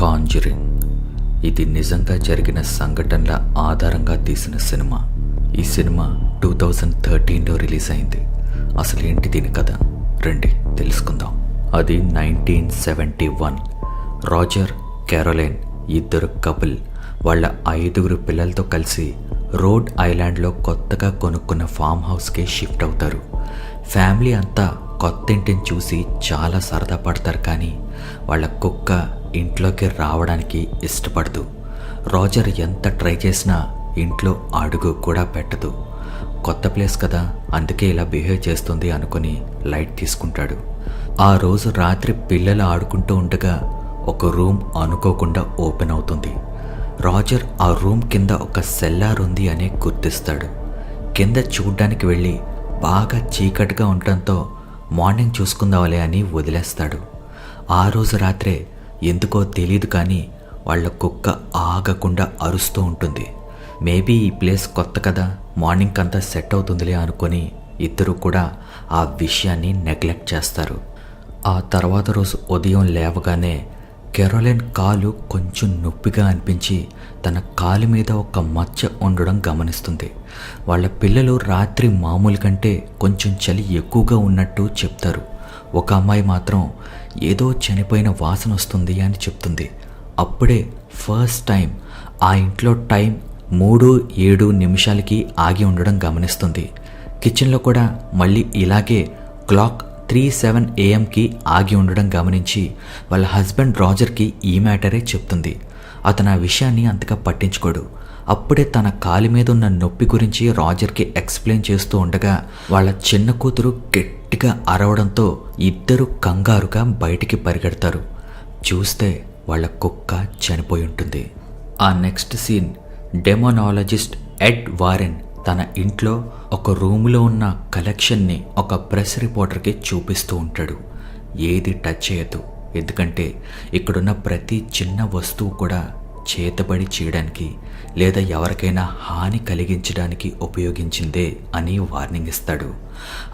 Conjuring. ఇది నిజంగా జరిగిన సంఘటనల ఆధారంగా తీసిన సినిమా. ఈ సినిమా 2013లో రిలీజ్ అయింది. అసలు ఏంటి దీని కథ, రండి తెలుసుకుందాం. అది 1971. రాజర్, క్యారోలైన్ ఇద్దరు కపుల్ వాళ్ళ 5 పిల్లలతో కలిసి రోడ్ ఐలాండ్లో కొత్తగా కొనుక్కున్న ఫామ్ హౌస్కి షిఫ్ట్ అవుతారు. ఫ్యామిలీ అంతా కొత్త ఇంటిని చూసి చాలా సరదా పడతారు, కానీ వాళ్ళ కుక్క ఇంట్లోకి రావడానికి ఇష్టపడదు. రాజర్ ఎంత ట్రై చేసినా ఇంట్లో అడుగు కూడా పెట్టదు. కొత్త ప్లేస్ కదా, అందుకే ఇలా బిహేవ్ చేస్తుంది అనుకుని లైట్ తీసుకుంటాడు. ఆ రోజు రాత్రి పిల్లలు ఆడుకుంటూ ఉండగా ఒక రూమ్ అనుకోకుండా ఓపెన్ అవుతుంది. రాజర్ ఆ రూమ్ కింద ఒక సెల్లార్ ఉంది అని గుర్తిస్తాడు. కింద చూడ్డానికి వెళ్ళి బాగా చీకటిగా ఉండటంతో మార్నింగ్ చూసుకుందాంలే అని వదిలేస్తాడు. ఆ రోజు రాత్రే ఎందుకో తెలీదు కానీ వాళ్ళ కుక్క ఆగకుండా అరుస్తూ ఉంటుంది. మేబీ ఈ ప్లేస్ కొత్త కదా, మార్నింగ్ అంతా సెట్ అవుతుందిలే అనుకొని ఇద్దరు కూడా ఆ విషయాన్ని నెగ్లెక్ట్ చేస్తారు. ఆ తర్వాత రోజు ఉదయం లేవగానే కెరోలిన్ కాలు కొంచెం నొప్పిగా అనిపించి తన కాలు మీద ఒక మచ్చ ఉండడం గమనిస్తుంది. వాళ్ళ పిల్లలు రాత్రి మామూలు కంటే కొంచెం చలి ఎక్కువగా ఉన్నట్టు చెప్తారు. ఒక అమ్మాయి మాత్రం ఏదో చనిపోయిన వాసన వస్తుంది అని చెప్తుంది. అప్పుడే ఫస్ట్ టైం ఆ ఇంట్లో టైం 3:07 ఆగి ఉండడం గమనిస్తుంది. కిచెన్లో కూడా మళ్ళీ ఇలాగే క్లాక్ 3:07 AM ఆగి ఉండడం గమనించి వాళ్ళ హస్బెండ్ రాజర్కి ఈ మ్యాటరే చెప్తుంది. అతను ఆ విషయాన్ని అంతగా పట్టించుకోడు. అప్పుడే తన కాలి మీద ఉన్న నొప్పి గురించి రాజర్కి ఎక్స్ప్లెయిన్ చేస్తూ ఉండగా వాళ్ళ చిన్న కూతురు గట్టిగా అరవడంతో ఇద్దరు కంగారుగా బయటికి పరిగెడతారు. చూస్తే వాళ్ళ కుక్క చనిపోయి ఉంటుంది. ఆ నెక్స్ట్ సీన్ డెమోనాలజిస్ట్ ఎడ్ వారెన్ తన ఇంట్లో ఒక రూములో ఉన్న కలెక్షన్ని ఒక ప్రెస్ రిపోర్టర్కి చూపిస్తూ ఉంటాడు. ఏది టచ్ చేయదు, ఎందుకంటే ఇక్కడున్న ప్రతి చిన్న వస్తువు కూడా చేతబడి చేయడానికి లేదా ఎవరికైనా హాని కలిగించడానికి ఉపయోగించిందే అని వార్నింగ్ ఇస్తాడు.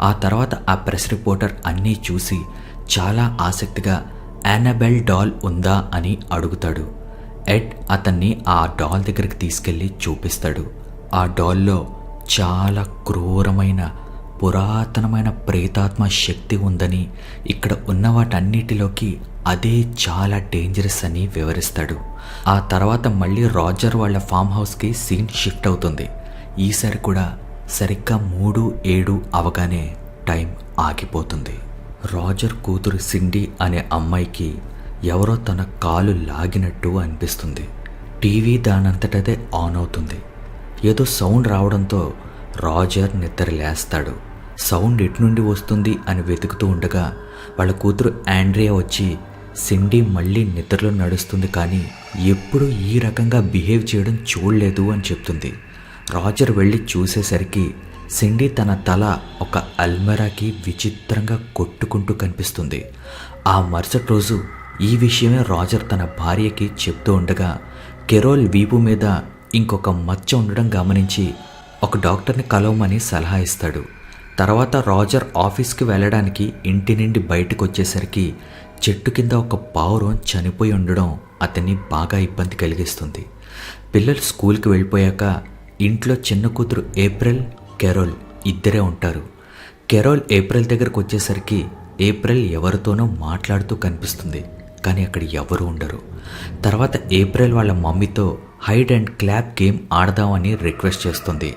ఆ తర్వాత ఆ ప్రెస్ రిపోర్టర్ అన్నీ చూసి చాలా ఆసక్తిగా యానబెల్ డాల్ ఉందా అని అడుగుతాడు. ఎడ్ అతన్ని ఆ డాల్ దగ్గరికి తీసుకెళ్ళి చూపిస్తాడు. ఆ డాల్లో చాలా క్రూరమైన పురాతనమైన ప్రేతాత్మ శక్తి ఉందని, ఇక్కడ ఉన్న వాటన్నిటిలోకి అదే చాలా డేంజరస్ అని వివరిస్తాడు. ఆ తర్వాత మళ్ళీ రాజర్ వాళ్ళ ఫామ్ హౌస్కి సీన్ షిఫ్ట్ అవుతుంది. ఈసారి కూడా సరిగ్గా 3:07 అవగానే టైం ఆగిపోతుంది. రాజర్ కూతురు సిండీ అనే అమ్మాయికి ఎవరో తన కాలు లాగినట్టు అనిపిస్తుంది. టీవీ దానంతటదే ఆన్ అవుతుంది. ఏదో సౌండ్ రావడంతో రాజర్ నిద్ర లేస్తాడు. సౌండ్ ఎటు నుండి వస్తుంది అని వెతుకుతూ ఉండగా వాళ్ళ కూతురు ఆండ్రియా వచ్చి సిండీ మళ్ళీ నిద్రలో నడుస్తుంది, కానీ ఎప్పుడు ఈ రకంగా బిహేవ్ చేయడం చూడలేదు అని చెప్తుంది. రాజర్ వెళ్ళి చూసేసరికి సిండీ తన తల ఒక అల్మెరాకి విచిత్రంగా కొట్టుకుంటూ కనిపిస్తుంది. ఆ మరుసటి రోజు ఈ విషయమే రాజర్ తన భార్యకి చెప్తూ ఉండగా కెరోల్ వీపు మీద ఇంకొక మచ్చ ఉండడం గమనించి ఒక డాక్టర్ని కలవమని సలహా ఇస్తాడు. తర్వాత రాజర్ ఆఫీస్కి వెళ్ళడానికి ఇంటి నుండి బయటకు వచ్చేసరికి చెట్టు కింద ఒక పావురం చనిపోయి ఉండడం అతన్ని బాగా ఇబ్బంది కలిగిస్తుంది. పిల్లలు స్కూల్కి వెళ్ళిపోయాక ఇంట్లో చిన్న కూతురు ఏప్రిల్, కెరోల్ ఇద్దరే ఉంటారు. కెరోల్ ఏప్రిల్ దగ్గరకు వచ్చేసరికి ఏప్రిల్ ఎవరితోనో మాట్లాడుతూ కనిపిస్తుంది, కానీ అక్కడ ఎవరు ఉండరు. తర్వాత ఏప్రిల్ వాళ్ళ మమ్మీతో హైడ్ అండ్ క్లాప్ గేమ్ ఆడదామని రిక్వెస్ట్ చేస్తుంది.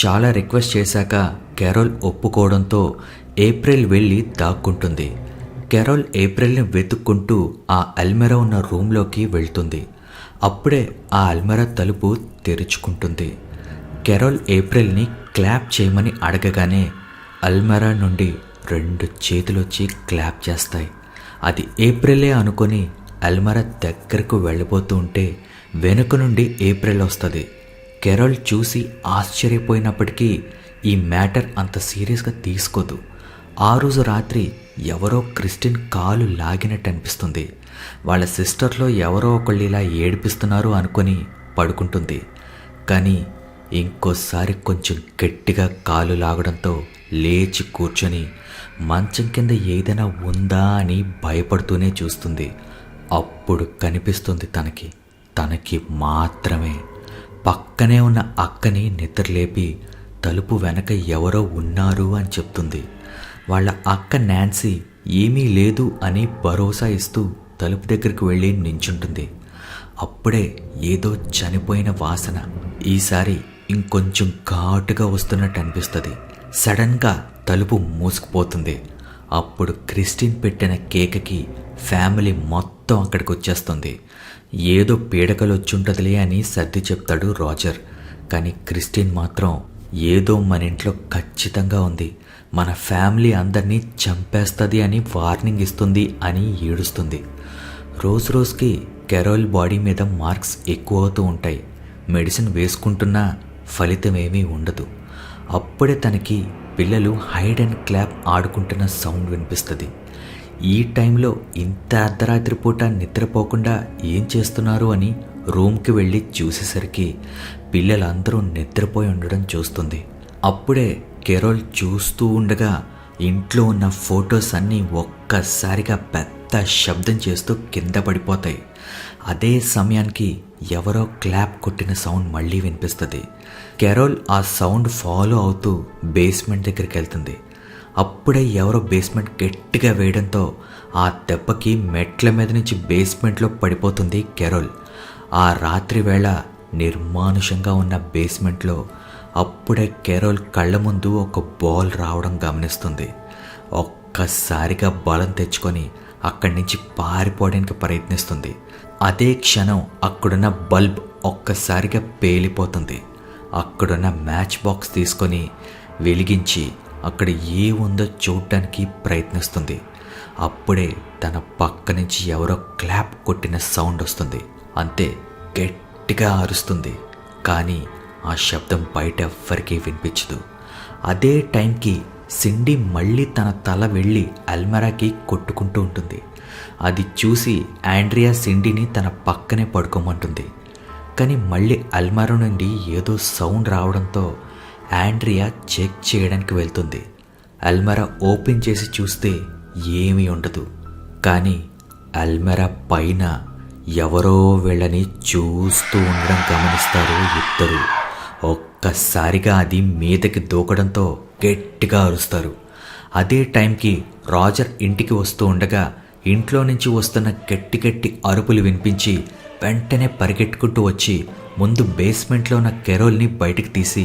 చాలా రిక్వెస్ట్ చేశాక కెరోల్ ఒప్పుకోవడంతో ఏప్రిల్ వెళ్ళి దాక్కుంటుంది. కెరోల్ ఏప్రిల్ని వెతుక్కుంటూ ఆ అల్మెరా ఉన్న రూమ్లోకి వెళ్తుంది. అప్పుడే ఆ అల్మెరా తలుపు తెరుచుకుంటుంది. కెరోల్ ఏప్రిల్ని క్లాప్ చేయమని అడగగానే అల్మెరా నుండి 2 చేతులొచ్చి క్లాప్ చేస్తాయి. అది ఏప్రిలే అనుకొని అల్మెరా దగ్గరకు వెళ్ళిపోతూ ఉంటే వెనుక నుండి ఏప్రిల్ వస్తుంది. కెరోల్ చూసి ఆశ్చర్యపోయినప్పటికీ ఈ మ్యాటర్ అంత సీరియస్గా తీసుకోదు. ఆ రోజు రాత్రి ఎవరో క్రిస్టిన్ కాలు లాగినట్టు అనిపిస్తుంది. వాళ్ళ సిస్టర్లో ఎవరో ఒకళ్ళు ఇలా ఏడిపిస్తున్నారు అనుకొని పడుకుంటుంది. కానీ ఇంకోసారి కొంచెం గట్టిగా కాలు లాగడంతో లేచి కూర్చొని మంచం కింద ఏదైనా ఉందా అని భయపడుతూనే చూస్తుంది. అప్పుడు కనిపిస్తుంది తనకి మాత్రమే పక్కనే ఉన్న అక్కని నిద్రలేపి తలుపు వెనక ఎవరో ఉన్నారు అని చెప్తుంది. వాళ్ళ అక్క నాన్సీ ఏమీ లేదు అని భరోసా ఇస్తూ తలుపు దగ్గరికి వెళ్ళి నించుంటుంది. అప్పుడే ఏదో చనిపోయిన వాసన ఈసారి ఇంకొంచెం ఘాటుగా వస్తున్నట్టు అనిపిస్తుంది. సడన్గా తలుపు మూసుకుపోతుంది. అప్పుడు క్రిస్టిన్ పెట్టిన కేకకి ఫ్యామిలీ మొత్తం అక్కడికి వచ్చేస్తుంది. ఏదో పీడకలు వచ్చుంటుందిలే అని సర్ది చెప్తాడు రాజర్. కానీ క్రిస్టిన్ మాత్రం ఏదో మన ఇంట్లో ఖచ్చితంగా ఉంది, మన ఫ్యామిలీ అందరినీ చంపేస్తుంది అని వార్నింగ్ ఇస్తుంది అని ఏడుస్తుంది. రోజు రోజుకి కెరోల్ బాడీ మీద మార్క్స్ ఎక్కువ అవుతూ ఉంటాయి. మెడిసిన్ వేసుకుంటున్నా ఫలితం ఏమీ ఉండదు. అప్పుడే తనకి పిల్లలు హైడ్ అండ్ క్లాప్ ఆడుకుంటున్న సౌండ్ వినిపిస్తుంది. ఈ టైంలో ఇంత అర్ధరాత్రి పూట నిద్రపోకుండా ఏం చేస్తున్నారు అని రూమ్కి వెళ్ళి చూసేసరికి పిల్లలందరూ నిద్రపోయి ఉండడం చూస్తుంది. అప్పుడే కెరోల్ చూస్తూ ఉండగా ఇంట్లో ఉన్న ఫొటోస్ అన్నీ ఒక్కసారిగా పెద్ద శబ్దం చేస్తూ కింద పడిపోతాయి. అదే సమయానికి ఎవరో క్లాప్ కొట్టిన సౌండ్ మళ్ళీ వినిపిస్తుంది. కెరోల్ ఆ సౌండ్ ఫాలో అవుతూ బేస్మెంట్ దగ్గరికి వెళ్తుంది. అప్పుడే ఎవరో బేస్మెంట్ గట్టిగా వేయడంతో ఆ దెబ్బకి మెట్ల మీద నుంచి బేస్మెంట్లో పడిపోతుంది కెరోల్. ఆ రాత్రి వేళ నిర్మానుషంగా ఉన్న బేస్మెంట్లో అప్పుడే కెరోల్ కళ్ళ ముందు ఒక బాల్ రావడం గమనిస్తుంది. ఒక్కసారిగా బలం తెచ్చుకొని అక్కడి నుంచి పారిపోవడానికి ప్రయత్నిస్తుంది. అదే క్షణం అక్కడున్న బల్బ్ ఒక్కసారిగా పేలిపోతుంది. అక్కడున్న మ్యాచ్ బాక్స్ తీసుకొని వెలిగించి అక్కడ ఏ ఉందో చూడటానికి ప్రయత్నిస్తుంది. అప్పుడే తన పక్క నుంచి ఎవరో క్లాప్ కొట్టిన సౌండ్ వస్తుంది. అంతే, గట్టిగా అరుస్తుంది. కానీ ఆ శబ్దం బయట ఎవ్వరికీ వినిపించదు. అదే టైంకి సిండీ మళ్ళీ తన తల వెళ్ళి అల్మెరాకి కొట్టుకుంటూ ఉంటుంది. అది చూసి ఆండ్రియా సిండీని తన పక్కనే పడుకోమంటుంది. కానీ మళ్ళీ అల్మెరా నుండి ఏదో సౌండ్ రావడంతో ఆండ్రియా చెక్ చేయడానికి వెళ్తుంది. అల్మెరా ఓపెన్ చేసి చూస్తే ఏమీ ఉండదు. కానీ అల్మెరా పైన ఎవరో వీళ్ళని చూస్తూ ఉండడం గమనిస్తారు ఇద్దరు. ఒక్కసారిగా అది మీదకి దూకడంతో గట్టిగా అరుస్తారు. అదే టైంకి రాజర్ ఇంటికి వస్తూ ఉండగా ఇంట్లో నుంచి వస్తున్న గట్టి గట్టి అరుపులు వినిపించి వెంటనే పరిగెట్టుకుంటూ వచ్చి ముందు బేస్మెంట్లో ఉన్న కెరోల్ని బయటికి తీసి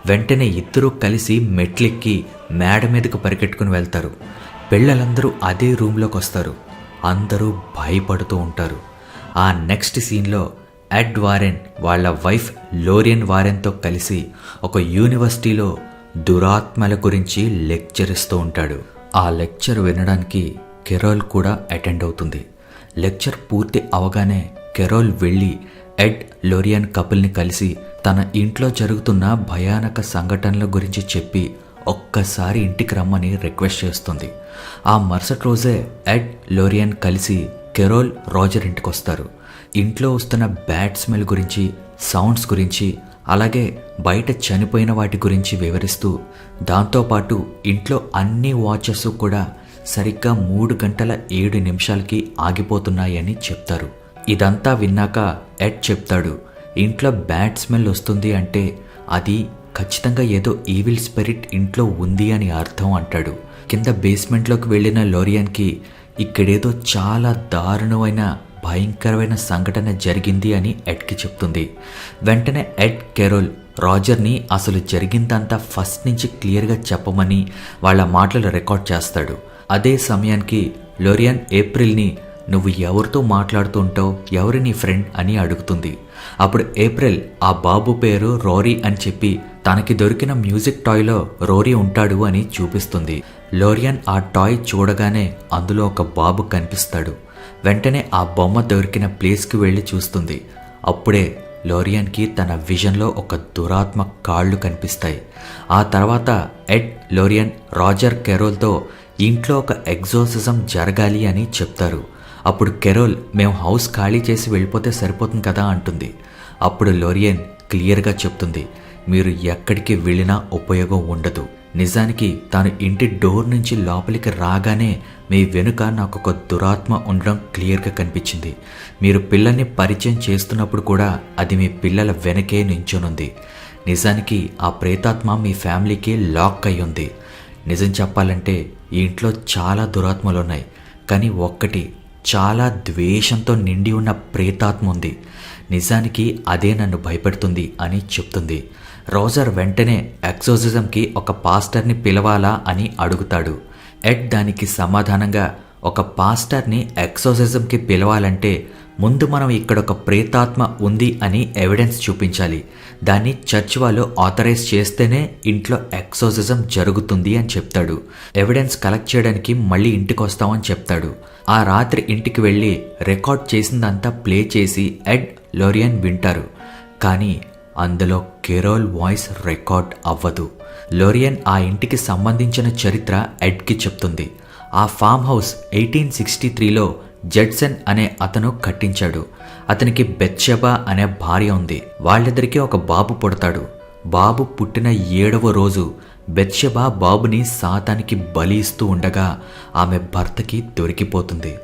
వెంటనే ఇద్దరూ కలిసి మెట్లెక్కి మేడ మీదకు పరిగెట్టుకుని వెళ్తారు. పిల్లలందరూ అదే రూమ్లోకి వస్తారు. అందరూ భయపడుతూ ఉంటారు. ఆ నెక్స్ట్ సీన్లో ఎడ్ వారెన్ వాళ్ళ వైఫ్ లోరియన్ వారెన్తో కలిసి ఒక యూనివర్సిటీలో దురాత్మల గురించి లెక్చర్ ఇస్తూ ఉంటాడు. ఆ లెక్చర్ వినడానికి కెరోల్ కూడా అటెండ్ అవుతుంది. లెక్చర్ పూర్తి అవగానే కెరోల్ వెళ్ళి ఎడ్ లోరియన్ కపుల్ని కలిసి తన ఇంట్లో జరుగుతున్న భయానక సంఘటనల గురించి చెప్పి ఒక్కసారి ఇంటికి రమ్మని రిక్వెస్ట్ చేస్తుంది. ఆ మరుసటి రోజే ఎడ్ లోరియన్ కలిసి కెరోల్ రాజర్ ఇంటికి వస్తారు. ఇంట్లో వస్తున్న బ్యాడ్ స్మెల్ గురించి, సౌండ్స్ గురించి, అలాగే బయట చనిపోయిన వాటి గురించి వివరిస్తూ దాంతోపాటు ఇంట్లో అన్ని వాచెస్ కూడా సరిగ్గా 3 గంటల 7 నిమిషాలకి ఆగిపోతున్నాయని చెప్తారు. ఇదంతా విన్నాక ఎడ్ చెప్తాడు, ఇంట్లో బ్యాడ్ స్మెల్ వస్తుంది అంటే అది ఖచ్చితంగా ఏదో ఈవిల్ స్పిరిట్ ఇంట్లో ఉంది అని అర్థం అంటాడు. కింద బేస్మెంట్లోకి వెళ్ళిన లోరియన్కి ఇక్కడేదో చాలా దారుణమైన భయంకరమైన సంఘటన జరిగింది అని ఎడ్కి చెప్తుంది. వెంటనే ఎడ్ కెరోల్ రాజర్ని అసలు జరిగిందంతా ఫస్ట్ నుంచి క్లియర్గా చెప్పమని వాళ్ళ మాటలు రికార్డ్ చేస్తాడు. అదే సమయానికి లోరియన్ ఏప్రిల్ని నువ్వు ఎవరితో మాట్లాడుతుంటావు, ఎవరు నీ ఫ్రెండ్ అని అడుగుతుంది. అప్పుడు ఏప్రిల్ ఆ బాబు పేరు రోరీ అని చెప్పి తనకి దొరికిన మ్యూజిక్ టాయ్లో రోరీ ఉంటాడు అని చూపిస్తుంది. లోరియన్ ఆ టాయ్ చూడగానే అందులో ఒక బాబు కనిపిస్తాడు. వెంటనే ఆ బొమ్మ దొరికిన ప్లేస్కి వెళ్ళి చూస్తుంది. అప్పుడే లోరియన్కి తన విజన్లో ఒక దురాత్మ కాళ్ళు కనిపిస్తాయి. ఆ తర్వాత ఎడ్ లోరియన్ రాజర్ కెరోల్తో ఇంట్లో ఒక ఎగ్జోసిజం జరగాలి అని చెప్తారు. అప్పుడు కెరోల్ మేము హౌస్ ఖాళీ చేసి వెళ్ళిపోతే సరిపోతుంది కదా అంటుంది. అప్పుడు లోరియన్ క్లియర్గా చెప్తుంది, మీరు ఎక్కడికి వెళ్ళినా ఉపయోగం ఉండదు, నిజానికి తాను ఇంటి డోర్ నుంచి లోపలికి రాగానే మీ వెనుక నాకు ఒక దురాత్మ ఉండడం క్లియర్గా కనిపించింది. మీరు పిల్లల్ని పరిచయం చేస్తున్నప్పుడు కూడా అది మీ పిల్లల వెనకే నించునుంది. నిజానికి ఆ ప్రేతాత్మ మీ ఫ్యామిలీకి లాక్ అయి ఉంది. నిజం చెప్పాలంటే ఈ ఇంట్లో చాలా దురాత్మలు ఉన్నాయి, కానీ ఒక్కటి చాలా ద్వేషంతో నిండి ఉన్న ప్రేతాత్మ ఉంది. నిజానికి అదే నన్ను భయపెడుతుంది అని చెప్తుంది. రోజర్ వెంటనే ఎక్సోసిజంకి ఒక పాస్టర్ని పిలవాలా అని అడుగుతాడు. ఎడ్ దానికి సమాధానంగా, ఒక పాస్టర్ని ఎక్సోసిజంకి పిలవాలంటే ముందు మనం ఇక్కడ ఒక ప్రేతాత్మ ఉంది అని ఎవిడెన్స్ చూపించాలి. దాన్ని చర్చ్ వాళ్ళు ఆథరైజ్ చేస్తేనే ఇంట్లో ఎక్సోసిజం జరుగుతుంది అని చెప్తాడు. ఎవిడెన్స్ కలెక్ట్ చేయడానికి మళ్ళీ ఇంటికి వస్తామని చెప్తాడు. ఆ రాత్రి ఇంటికి వెళ్ళి రికార్డ్ చేసిందంతా ప్లే చేసి ఎడ్, లోరియన్ వింటారు. కానీ అందులో కెరోల్ వాయిస్ రికార్డ్ అవ్వదు. లోరియన్ ఆ ఇంటికి సంబంధించిన చరిత్ర ఎడ్కి చెప్తుంది. ఆ ఫామ్ హౌస్ 1863లో జడ్సన్ అనే అతను కట్టించాడు. అతనికి బెత్షెబా అనే భార్య ఉంది. వాళ్ళిద్దరికీ ఒక బాబు పుడతాడు. బాబు పుట్టిన 7వ రోజు బెత్షెబా బాబుని సాతానికి బలి ఇస్తూ ఉండగా ఆమె భర్తకి దొరికిపోతుంది.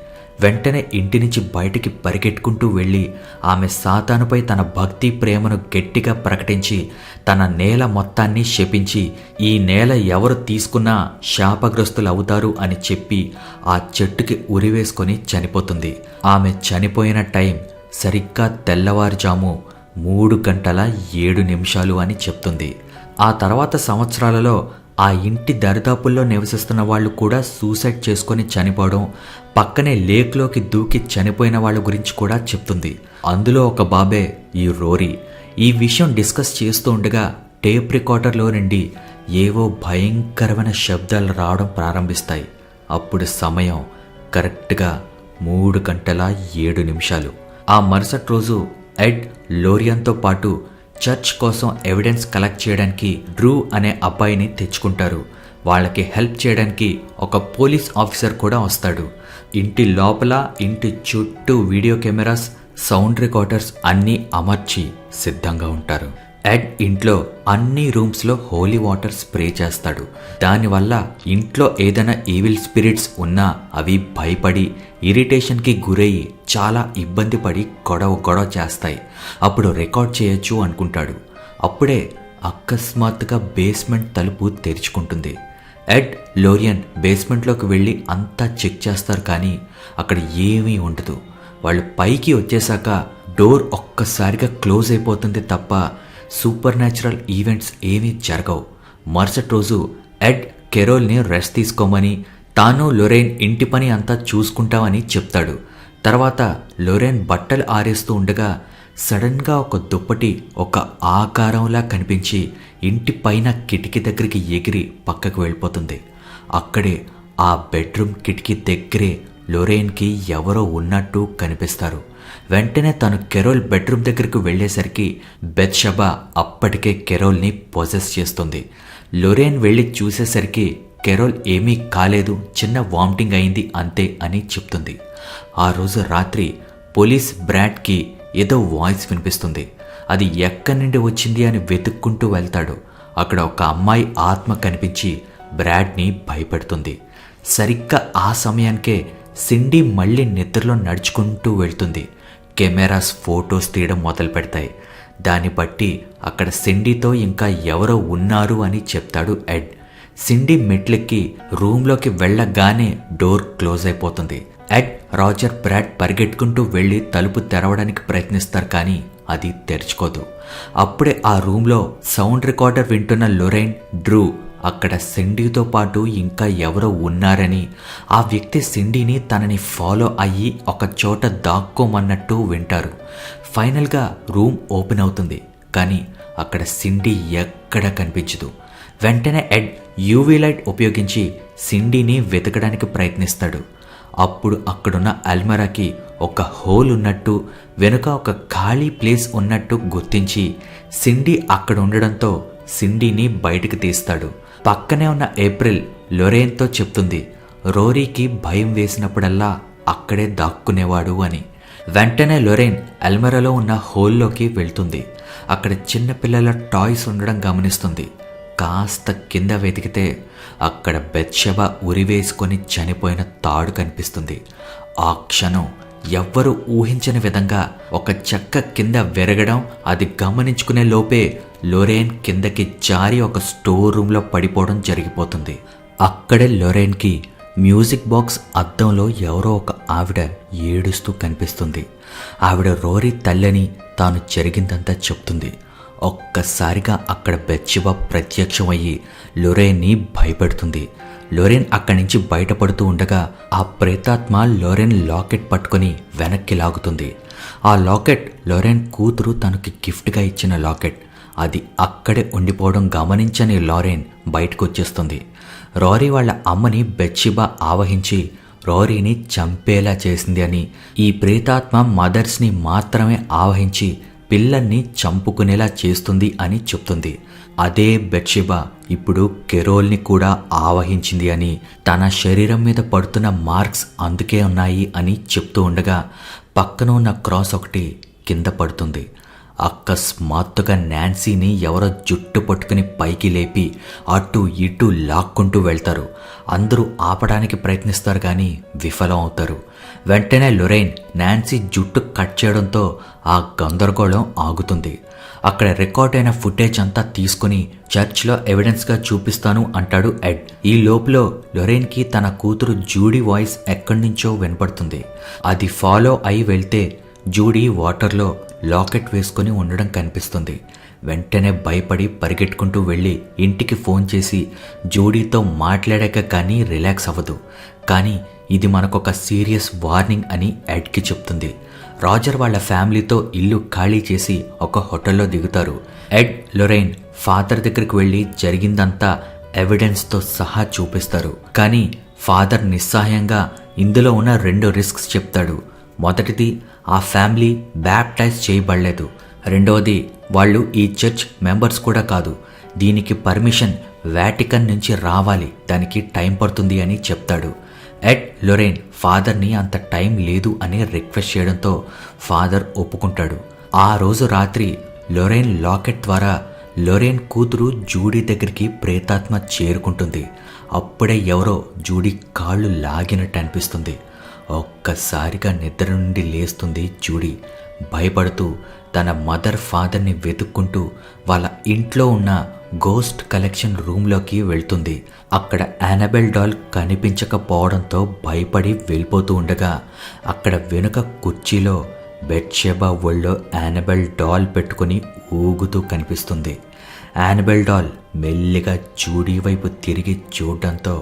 వెంటనే ఇంటి నుంచి బయటికి పరిగెట్టుకుంటూ వెళ్ళి ఆమె సాతానుపై తన భక్తి ప్రేమను గట్టిగా ప్రకటించి తన నేల మొత్తాన్ని శపించి ఈ నేల ఎవరు తీసుకున్నా శాపగ్రస్తులవుతారు అని చెప్పి ఆ చెట్టుకి ఉరివేసుకొని చనిపోతుంది. ఆమె చనిపోయిన టైం సరిగ్గా తెల్లవారుజాము 3:07 అని చెప్తుంది. ఆ తర్వాత సంవత్సరాలలో ఆ ఇంటి దరిదాపుల్లో నివసిస్తున్న వాళ్ళు కూడా సూసైడ్ చేసుకొని చనిపోవడం, పక్కనే లేక్లోకి దూకి చనిపోయిన వాళ్ళ గురించి కూడా చెప్తుంది. అందులో ఒక బాబే ఈ రోరీ. ఈ విషయం డిస్కస్ చేస్తూ ఉండగా టేప్ రికార్డర్లో నుండి ఏవో భయంకరమైన శబ్దాలు రావడం ప్రారంభిస్తాయి. అప్పుడు సమయం కరెక్ట్గా 3:07. ఆ మరుసటి రోజు ఎడ్, లోరియన్తో పాటు చర్చ్ కోసం ఎవిడెన్స్ కలెక్ట్ చేయడానికి డ్రూ అనే అబ్బాయిని తెచ్చుకుంటారు. వాళ్ళకి హెల్ప్ చేయడానికి ఒక పోలీస్ ఆఫీసర్ కూడా వస్తాడు. ఇంటి లోపల, ఇంటి చుట్టూ వీడియో కెమెరాస్, సౌండ్ రికార్డర్స్ అన్నీ అమర్చి సిద్ధంగా ఉంటారు. ఎడ్ ఇంట్లో అన్ని రూమ్స్లో హోలీ వాటర్ స్ప్రే చేస్తాడు. దానివల్ల ఇంట్లో ఏదైనా ఈవిల్ స్పిరిట్స్ ఉన్నా అవి భయపడి ఇరిటేషన్కి గురయ్యి చాలా ఇబ్బంది పడి గొడవ చేస్తాయి. అప్పుడు రికార్డ్ చేయొచ్చు అనుకుంటాడు. అప్పుడే అకస్మాత్తుగా బేస్మెంట్ తలుపు తెరుచుకుంటుంది. ఎడ్, లోరియన్ బేస్మెంట్లోకి వెళ్ళి అంతా చెక్ చేస్తారు, కానీ అక్కడ ఏమీ ఉండదు. వాళ్ళు పైకి వచ్చేశాక డోర్ ఒక్కసారిగా క్లోజ్ అయిపోతుంది తప్ప సూపర్ న్యాచురల్ ఈవెంట్స్ ఏమీ జరగవు. మరుసటి రోజు ఎడ్ కెరోల్ని రెస్ట్ తీసుకోమని, తాను లొరైన్ ఇంటి పని అంతా చూసుకుంటామని చెప్తాడు. తర్వాత లొరైన్ బట్టలు ఆరేస్తూ ఉండగా సడన్గా ఒక దుప్పటి ఒక ఆకారంలా కనిపించి ఇంటి పైన కిటికీ దగ్గరికి ఎగిరి పక్కకు వెళ్ళిపోతుంది. అక్కడే ఆ బెడ్రూమ్ కిటికీ దగ్గరే లొరైన్కి ఎవరో ఉన్నట్టు కనిపిస్తారు. వెంటనే తను కెరోల్ బెడ్రూమ్ దగ్గరకు వెళ్ళేసరికి బెత్షెబా అప్పటికే కెరోల్ని పొజెస్ చేస్తుంది. లొరైన్ వెళ్ళి చూసేసరికి కెరోల్ ఏమీ కాలేదు, చిన్న వామిటింగ్ అయింది అంతే అని చెప్తుంది. ఆ రోజు రాత్రి పోలీస్ బ్రాడ్కి ఏదో వాయిస్ వినిపిస్తుంది. అది ఎక్కడి నుండి వచ్చింది అని వెతుక్కుంటూ వెళ్తాడు. అక్కడ ఒక అమ్మాయి ఆత్మ కనిపించి బ్రాడ్ని భయపెడుతుంది. సరిగ్గా ఆ సమయానికే సిండీ మళ్ళీ నిద్రలో నడుచుకుంటూ వెళ్తుంది. కెమెరాస్ ఫొటోస్ తీయడం మొదలు పెడతాయి. దాన్ని బట్టి అక్కడ సిండీతో ఇంకా ఎవరో ఉన్నారు అని చెప్తాడు ఎడ్. సిండీ మెట్లెక్కి రూమ్లోకి వెళ్ళగానే డోర్ క్లోజ్ అయిపోతుంది. ఎడ్, రాజర్, బ్రాడ్ పరిగెట్టుకుంటూ వెళ్ళి తలుపు తెరవడానికి ప్రయత్నిస్తారు, కానీ అది తెరుచుకోదు. అప్పుడే ఆ రూమ్లో సౌండ్ రికార్డర్ వింటున్న లొరైన్, డ్రూ అక్కడ సిండీతో పాటు ఇంకా ఎవరో ఉన్నారని, ఆ వ్యక్తి సిండీని తనని ఫాలో అయ్యి ఒక చోట దాక్కోమన్నట్టు వింటారు. ఫైనల్గా రూమ్ ఓపెన్ అవుతుంది, కానీ అక్కడ సిండీ ఎక్కడ కనిపించదు. వెంటనే ఎడ్ యూవీ లైట్ ఉపయోగించి సిండీని వెతకడానికి ప్రయత్నిస్తాడు. అప్పుడు అక్కడున్న అల్మరాకి ఒక హోల్ ఉన్నట్టు, వెనుక ఒక ఖాళీ ప్లేస్ ఉన్నట్టు గుర్తించి సిండీ అక్కడ ఉండడంతో సిండీని బయటకు తీస్తాడు. పక్కనే ఉన్న ఏప్రిల్ లొరైన్తో చెప్తుంది రోరీకి భయం వేసినప్పుడల్లా అక్కడే దాక్కునేవాడు అని. వెంటనే లొరైన్ అల్మరాలో ఉన్న హోల్లోకి వెళ్తుంది. అక్కడ చిన్నపిల్లల టాయ్స్ ఉండడం గమనిస్తుంది. కాస్త కింద వెతికితే అక్కడ బెత్షెబా ఉరివేసుకొని చనిపోయిన తాడు కనిపిస్తుంది. ఆ క్షణం ఎవ్వరూ ఊహించని విధంగా ఒక చెక్క కింద విరగడం, అది గమనించుకునే లోపే లొరేన్ కిందకి జారి ఒక స్టోర్ రూమ్లో పడిపోవడం జరిగిపోతుంది. అక్కడే లొరేన్కి మ్యూజిక్ బాక్స్ అద్దంలో ఎవరో ఒక ఆవిడ ఏడుస్తూ కనిపిస్తుంది. ఆవిడ రోరీ తల్లని తాను జరిగిందంతా చెప్తుంది. ఒక్కసారిగా అక్కడ బెత్షెబా ప్రత్యక్షమయ్యి లొరేన్ని భయపెడుతుంది. లొరేన్ అక్కడి నుంచి బయటపడుతూ ఉండగా ఆ ప్రేతాత్మ లొరేన్ లాకెట్ పట్టుకొని వెనక్కి లాగుతుంది. ఆ లాకెట్ లొరేన్ కూతురు తనకి గిఫ్ట్గా ఇచ్చిన లాకెట్. అది అక్కడే ఉండిపోవడం గమనించని లొరేన్ బయటకు వచ్చేస్తుంది. రోరీ వాళ్ళ అమ్మని బెత్షెబా ఆవహించి రోరీని చంపేలా చేసింది అని, ఈ ప్రేతాత్మ మదర్స్ని మాత్రమే ఆవహించి పిల్లల్ని చంపుకునేలా చేస్తుంది అని చెప్తుంది. అదే బెత్షెబా ఇప్పుడు కెరోల్ని కూడా ఆవహించింది అని, తన శరీరం మీద పడుతున్న మార్క్స్ అందుకే ఉన్నాయి అని చెప్తూ ఉండగా పక్కన ఉన్న క్రాస్ ఒకటి కింద పడుతుంది. అకస్మాత్తుగా నాన్సీని ఎవరో జుట్టు పట్టుకుని పైకి లేపి అటు ఇటు లాక్కుంటూ వెళ్తారు. అందరూ ఆపడానికి ప్రయత్నిస్తారు కానీ విఫలం అవుతారు. వెంటనే లొరేన్ నాన్సీ జుట్టు కట్ చేయడంతో ఆ గందరగోళం ఆగుతుంది. అక్కడ రికార్డ్ అయిన ఫుటేజ్ అంతా తీసుకుని చర్చ్లో ఎవిడెన్స్గా చూపిస్తాను అంటాడు ఎడ్. ఈ లోపల లొరేన్కి తన కూతురు జూడీ వాయిస్ ఎక్కడి నుంచో వినపడుతుంది. అది ఫాలో అయి వెళ్తే జూడీ వాటర్లో లాకెట్ వేసుకుని ఉండడం కనిపిస్తుంది. వెంటనే భయపడి పరిగెట్టుకుంటూ వెళ్ళి ఇంటికి ఫోన్ చేసి జూడీతో మాట్లాడాక కానీ రిలాక్స్ అవ్వదు. కానీ ఇది మనకొక సీరియస్ వార్నింగ్ అని ఎడ్కి చెప్తుంది. రాజర్ వాళ్ళ ఫ్యామిలీతో ఇల్లు ఖాళీ చేసి ఒక హోటల్లో దిగుతారు. ఎడ్ లొరేన్ ఫాదర్ దగ్గరికి వెళ్ళి జరిగిందంతా ఎవిడెన్స్తో సహా చూపిస్తారు. కానీ ఫాదర్ నిస్సహాయంగా ఇందులో ఉన్న 2 రిస్క్స్ చెప్తాడు. మొదటిది, ఆ ఫ్యామిలీ బ్యాప్టైజ్ చేయబడలేదు. రెండవది, వాళ్ళు ఈ చర్చ్ మెంబర్స్ కూడా కాదు. దీనికి పర్మిషన్ వాటికన్ నుంచి రావాలి, దానికి టైం పడుతుంది అని చెప్తాడు. ఎడ్ లొరేన్ ఫాదర్ని అంత టైం లేదు అని రిక్వెస్ట్ చేయడంతో ఫాదర్ ఒప్పుకుంటాడు. ఆ రోజు రాత్రి లొరేన్ లాకెట్ ద్వారా లొరేన్ కూతురు జూడీ దగ్గరికి ప్రేతాత్మ చేరుకుంటుంది. అప్పుడే ఎవరో జూడీ కాళ్ళు లాగినట్టు అనిపిస్తుంది. ఒక్కసారిగా నిద్ర నుండి లేస్తుంది జూడీ. భయపడుతూ తన మదర్ ఫాదర్ని వెతుక్కుంటూ వాళ్ళ ఇంట్లో ఉన్న గోస్ట్ కలెక్షన్ రూమ్లోకి వెళ్తుంది. అక్కడ యానబెల్ డాల్ కనిపించకపోవడంతో భయపడి వెళ్ళిపోతూ ఉండగా అక్కడ వెనుక కుర్చీలో బెత్షెబా ఒళ్ళో యానబెల్ డాల్ పెట్టుకుని ఊగుతూ కనిపిస్తుంది. యానబెల్ డాల్ మెల్లిగా జూడీ వైపు తిరిగి చూడడంతో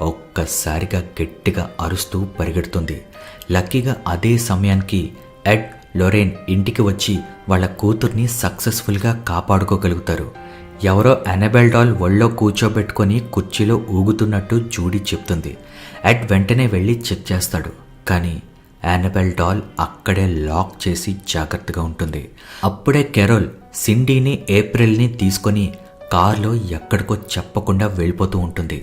ఒక్కసారిగా గట్టిగా అరుస్తూ పరిగెడుతుంది. లక్కీగా అదే సమయానికి ఎడ్ లొరేన్ ఇంటికి వచ్చి వాళ్ళ కూతుర్ని సక్సెస్ఫుల్గా కాపాడుకోగలుగుతారు. ఎవరో యానబెల్ డాల్ ఒళ్ళో కూర్చోబెట్టుకొని కుర్చీలో ఊగుతున్నట్టు జూడీ చెప్తుంది. ఎడ్ వెంటనే వెళ్ళి చెక్ చేస్తాడు. కానీ యానబెల్ డాల్ అక్కడే లాక్ చేసి జాగ్రత్తగా ఉంటుంది. అప్పుడే కెరోల్ సిండీని ఏప్రిల్ని తీసుకొని కార్లో ఎక్కడికో చెప్పకుండా వెళ్ళిపోతూ ఉంటుంది.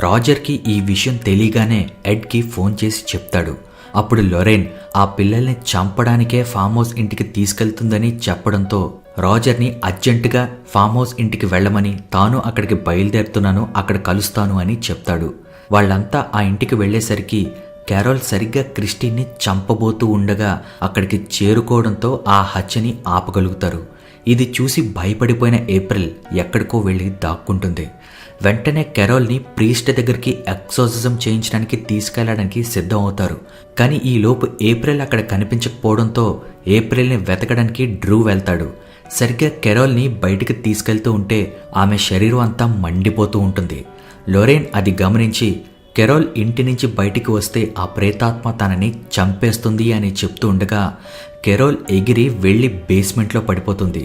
రాజర్కి ఈ విషయం తెలియగానే ఎడ్కి ఫోన్ చేసి చెప్తాడు. అప్పుడు లొరేన్ ఆ పిల్లల్ని చంపడానికే ఫామ్ హౌస్ ఇంటికి తీసుకెళ్తుందని చెప్పడంతో రాజర్ని అర్జెంటుగా ఫామ్ హౌస్ ఇంటికి వెళ్ళమని, తాను అక్కడికి బయలుదేరుతున్నాను, అక్కడ కలుస్తాను అని చెప్తాడు. వాళ్ళంతా ఆ ఇంటికి వెళ్ళేసరికి కెరోల్ సరిగ్గా క్రిస్టీని చంపబోతూ ఉండగా అక్కడికి చేరుకోవడంతో ఆ హత్యని ఆపగలుగుతారు. ఇది చూసి భయపడిపోయిన ఏప్రిల్ ఎక్కడికో వెళ్ళి దాక్కుంటుంది. వెంటనే కెరోల్ని ప్రీస్ట్ దగ్గరికి ఎక్సోసిజం చేయించడానికి తీసుకెళ్లడానికి సిద్ధం అవుతారు. కానీ ఈ లోపు ఏప్రిల్ అక్కడ కనిపించకపోవడంతో ఏప్రిల్ని వెతకడానికి డ్రూ వెళ్తాడు. సరిగ్గా కెరోల్ని బయటికి తీసుకెళ్తూ ఉంటే ఆమె శరీరం అంతా మండిపోతూ ఉంటుంది. లొరేన్ అది గమనించి కెరోల్ ఇంటి నుంచి బయటికి వస్తే ఆ ప్రేతాత్మ తనని చంపేస్తుంది అని చెప్తూ ఉండగా కెరోల్ ఎగిరి వెళ్ళి బేస్మెంట్లో పడిపోతుంది.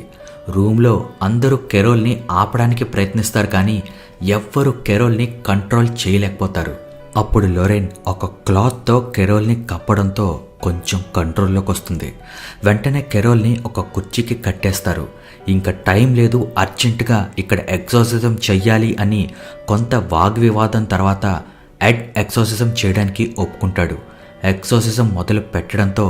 రూమ్లో అందరూ కెరోల్ని ఆపడానికి ప్రయత్నిస్తారు కానీ ఎవ్వరూ కెరోల్ని కంట్రోల్ చేయలేకపోతారు. అప్పుడు లొరేన్ ఒక క్లాత్తో కెరోల్ని కప్పడంతో కొంచెం కంట్రోల్లోకి వస్తుంది. వెంటనే కెరోల్ని ఒక కుర్చీకి కట్టేస్తారు. ఇంకా టైం లేదు, అర్జెంటుగా ఇక్కడ ఎక్సోసిజం చెయ్యాలి అని కొంత వాగ్వివాదం తర్వాత ఎడ్ ఎక్సోసిజం చేయడానికి ఒప్పుకుంటాడు. ఎక్సోసిజం మొదలు పెట్టడంతో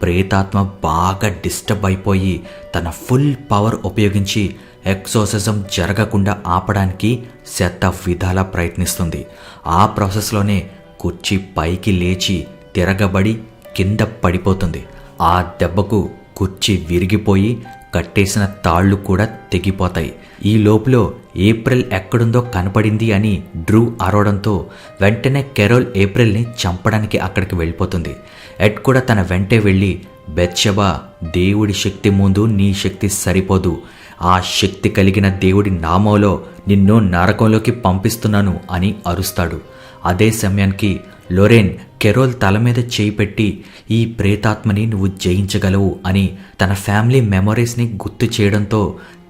ప్రేతాత్మ బాగా డిస్టర్బ్ అయిపోయి తన ఫుల్ పవర్ ఉపయోగించి ఎక్సోసిజం జరగకుండా ఆపడానికి శత విధాలా ప్రయత్నిస్తుంది. ఆ ప్రాసెస్లోనే కుర్చీ పైకి లేచి తిరగబడి కింద పడిపోతుంది. ఆ దెబ్బకు కుర్చీ విరిగిపోయి కట్టేసిన తాళ్ళు కూడా తెగిపోతాయి. ఈ లోపులో ఏప్రిల్ ఎక్కడుందో కనపడింది అని డ్రూ అరవడంతో వెంటనే కెరోల్ ఏప్రిల్ని చంపడానికి అక్కడికి వెళ్ళిపోతుంది. ఎడ్ కూడా తన వెంటే వెళ్ళి, బెత్షెబా, దేవుడి శక్తి ముందు నీ శక్తి సరిపోదు. ఆ శక్తి కలిగిన దేవుడి నామంలో నిన్ను నరకంలోకి పంపిస్తున్నాను అని అరుస్తాడు. అదే సమయానికి లొరేన్ కెరోల్ తల మీద చేయి పెట్టి, ఈ ప్రేతాత్మని నువ్వు జయించగలవు అని తన ఫ్యామిలీ మెమరీస్ని గుర్తు చేయడంతో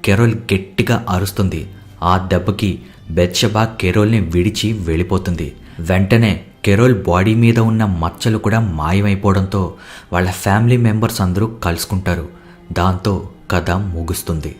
కెరోల్ గట్టిగా అరుస్తుంది. ఆ దెబ్బకి బెత్షెబా కెరోల్ని విడిచి వెళ్ళిపోతుంది. వెంటనే కెరోల్ బాడీ మీద ఉన్న మచ్చలు కూడా మాయమైపోవడంతో వాళ్ళ ఫ్యామిలీ మెంబర్స్ అందరూ కలుసుకుంటారు. దాంతో కథ ముగుస్తుంది.